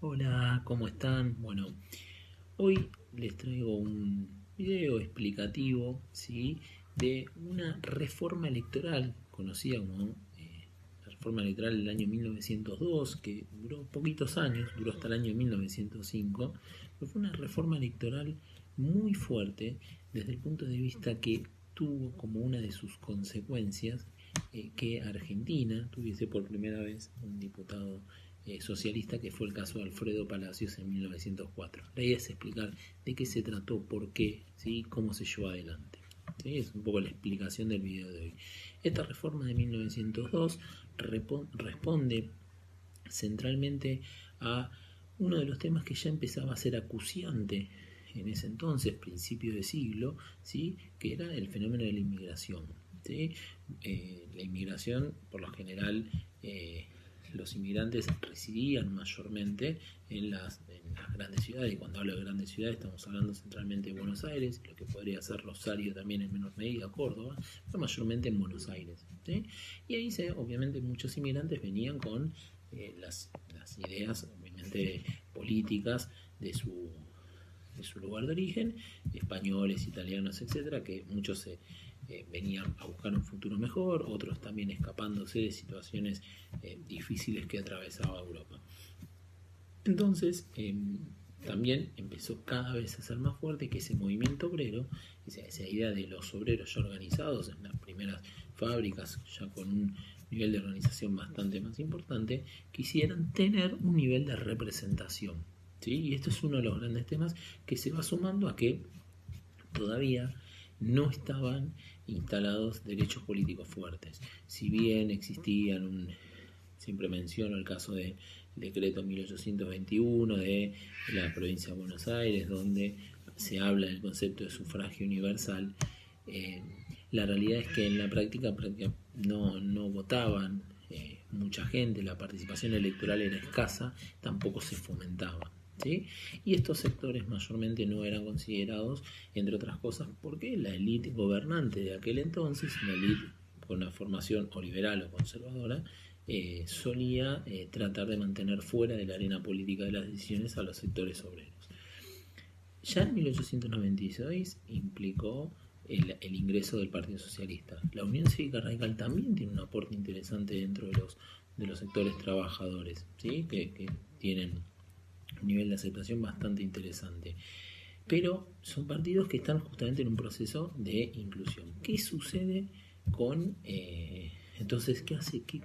Hola, ¿cómo están? Bueno, hoy les traigo un video explicativo, ¿sí? De una reforma electoral conocida como la reforma electoral del año 1902, que duró poquitos años, duró hasta el año 1905, pero fue una reforma electoral muy fuerte desde el punto de vista que tuvo como una de sus consecuencias que Argentina tuviese por primera vez un diputado socialista, que fue el caso de Alfredo Palacios en 1904. La idea es explicar de qué se trató, por qué, ¿sí? Cómo se llevó adelante. ¿Sí? Es un poco la explicación del video de hoy. Esta reforma de 1902 responde centralmente a uno de los temas que ya empezaba a ser acuciante en ese entonces, principio de siglo, ¿sí? Que era el fenómeno de la inmigración. ¿Sí? La inmigración, por lo general, los inmigrantes residían mayormente en las grandes ciudades, y cuando hablo de grandes ciudades estamos hablando centralmente de Buenos Aires, lo que podría ser Rosario también en menor medida, Córdoba, pero mayormente en Buenos Aires. ¿Sí? Y ahí obviamente muchos inmigrantes venían con las ideas, obviamente, políticas de su lugar de origen, españoles, italianos, etcétera, que muchos venían a buscar un futuro mejor, otros también escapándose de situaciones difíciles que atravesaba Europa. Entonces, también empezó cada vez a ser más fuerte que ese movimiento obrero, esa idea de los obreros ya organizados en las primeras fábricas, ya con un nivel de organización bastante más importante, quisieran tener un nivel de representación. ¿Sí? Y esto es uno de los grandes temas que se va sumando a que todavía no estaban instalados derechos políticos fuertes. Si bien existían siempre menciono el caso del decreto 1821 de la provincia de Buenos Aires, donde se habla del concepto de sufragio universal. La realidad es que en la práctica no votaban mucha gente, la participación electoral era escasa, tampoco se fomentaba. ¿Sí? Y estos sectores mayormente no eran considerados, entre otras cosas, porque la élite gobernante de aquel entonces, una élite con una formación o liberal o conservadora, solía tratar de mantener fuera de la arena política de las decisiones a los sectores obreros. Ya en 1896 implicó el ingreso del Partido Socialista. La Unión Cívica Radical también tiene un aporte interesante dentro de los sectores trabajadores, ¿sí? que tienen un nivel de aceptación bastante interesante. Pero son partidos que están justamente en un proceso de inclusión. ¿Qué sucede con... entonces,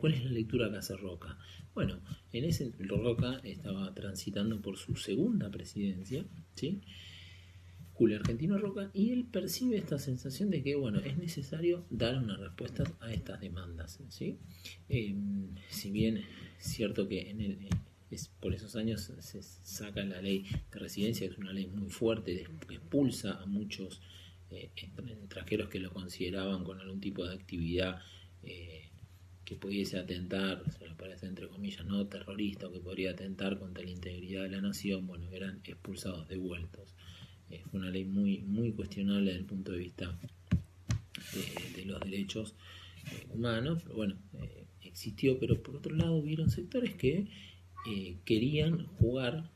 ¿cuál es la lectura que hace Roca? Bueno, Roca estaba transitando por su segunda presidencia, ¿sí? Julio Argentino Roca, y él percibe esta sensación de que, bueno, es necesario dar una respuesta a estas demandas, ¿sí? Si bien es cierto que por esos años se saca la ley de residencia, que es una ley muy fuerte, que expulsa a muchos extranjeros que lo consideraban con algún tipo de actividad que pudiese atentar, se lo parece entre comillas, no terrorista, o que podría atentar contra la integridad de la nación, bueno, eran expulsados, devueltos. Fue una ley muy, muy cuestionable desde el punto de vista de los derechos humanos, pero bueno, existió. Pero por otro lado hubieron sectores que querían jugar,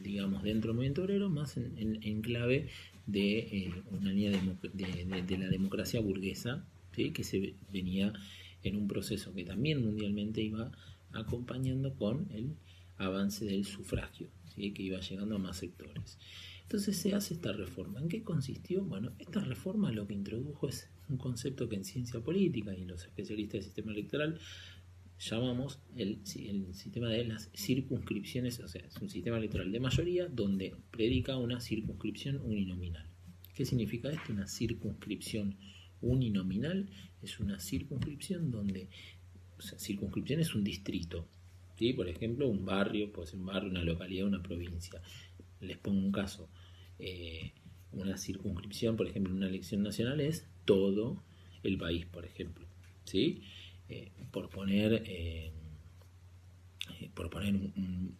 digamos, dentro del movimiento obrero, más en clave de una línea de la democracia burguesa, ¿sí? Que se venía en un proceso que también mundialmente iba acompañando con el avance del sufragio, ¿sí? Que iba llegando a más sectores. Entonces se hace esta reforma. ¿En qué consistió? Bueno, esta reforma lo que introdujo es un concepto que en ciencia política y los especialistas del sistema electoral llamamos el sistema de las circunscripciones. O sea, es un sistema electoral de mayoría donde predica una circunscripción uninominal. ¿Qué significa esto? Una circunscripción uninominal es una circunscripción donde, o sea, circunscripción es un distrito, ¿sí? Por ejemplo, un barrio, puede ser un barrio, una localidad, una provincia. Les pongo un caso. Una circunscripción, por ejemplo, en una elección nacional es todo el país, por ejemplo, ¿sí? Por poner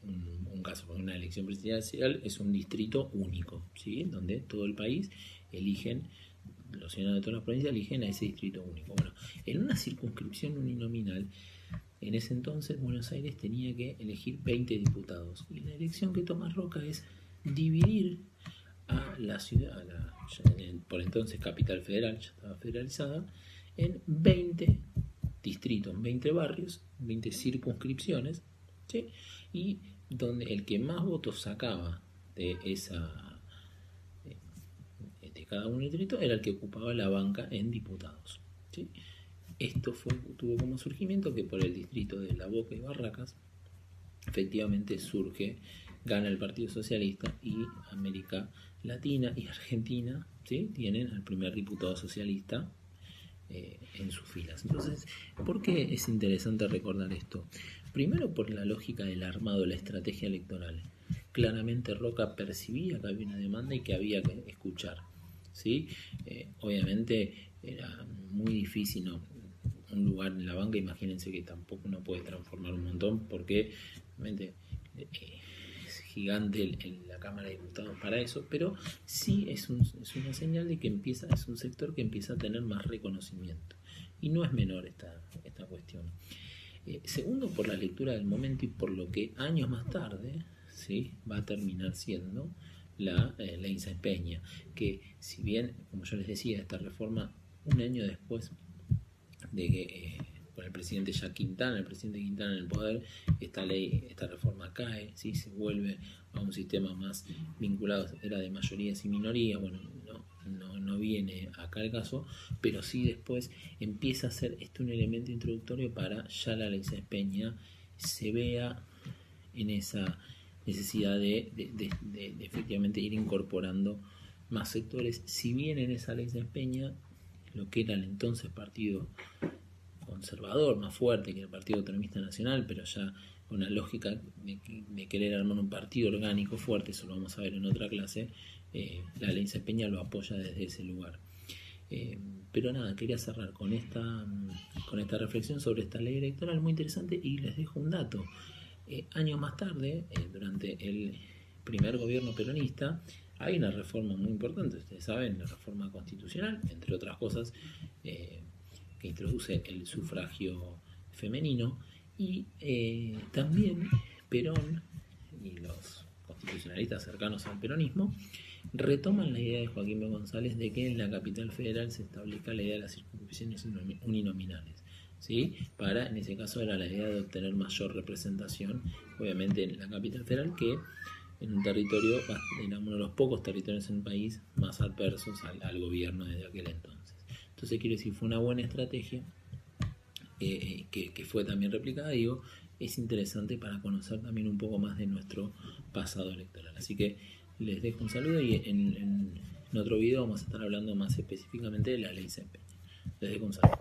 un caso, por una elección presidencial es un distrito único, ¿sí? Donde todo el país eligen, los ciudadanos de todas las provincias eligen a ese distrito único. Bueno, en una circunscripción uninominal en ese entonces Buenos Aires tenía que elegir 20 diputados. Y la elección que toma Roca es dividir a la ciudad, por entonces capital federal, ya estaba federalizada, en 20 distritos, 20 barrios, 20 circunscripciones, ¿sí? Y donde el que más votos sacaba de cada uno del distrito era el que ocupaba la banca en diputados, ¿sí? Esto tuvo como surgimiento que por el distrito de La Boca y Barracas efectivamente gana el Partido Socialista, y América Latina y Argentina, ¿sí?, tienen al primer diputado socialista en sus filas. Entonces, ¿por qué es interesante recordar esto? Primero, por la lógica del armado, la estrategia electoral. Claramente Roca percibía que había una demanda y que había que escuchar, ¿sí? Obviamente era muy difícil, ¿no? Un lugar en la banca, imagínense que tampoco uno puede transformar un montón, porque realmente es gigante la Cámara de Diputados para eso, pero sí es una señal de que es un sector que empieza a tener más reconocimiento, y no es menor esta cuestión. Segundo, por la lectura del momento y por lo que años más tarde, ¿sí?, va a terminar siendo la Ley Peña, que si bien, como yo les decía, esta reforma un año después de que con el presidente Quintana en el poder, esta reforma cae, ¿sí?, se vuelve a un sistema más vinculado, era de mayorías y minorías. Bueno, no viene acá el caso, pero sí después empieza a ser un elemento introductorio para ya la Ley Peña se vea en esa necesidad de efectivamente ir incorporando más sectores. Si bien en esa Ley Peña lo que era el entonces partido conservador más fuerte que el Partido Autonomista Nacional, pero ya con una lógica de querer armar un partido orgánico fuerte, eso lo vamos a ver en otra clase, la Ley Peña lo apoya desde ese lugar. Pero nada, quería cerrar con esta reflexión sobre esta ley electoral muy interesante, y les dejo un dato. Años más tarde, durante el primer gobierno peronista, hay una reforma muy importante, ustedes saben, la reforma constitucional, entre otras cosas, que introduce el sufragio femenino, y también Perón y los constitucionalistas cercanos al peronismo retoman la idea de Joaquín B. González de que en la capital federal se establezca la idea de las circunscripciones uninominales, ¿sí? En ese caso era la idea de obtener mayor representación, obviamente en la capital federal, que en un territorio, era uno de los pocos territorios en el país más adversos al gobierno desde aquel entonces. Entonces, quiero decir, fue una buena estrategia que fue también replicada. Digo, es interesante para conocer también un poco más de nuestro pasado electoral. Así que les dejo un saludo, y en otro video vamos a estar hablando más específicamente de la Ley Peña. Les dejo un saludo.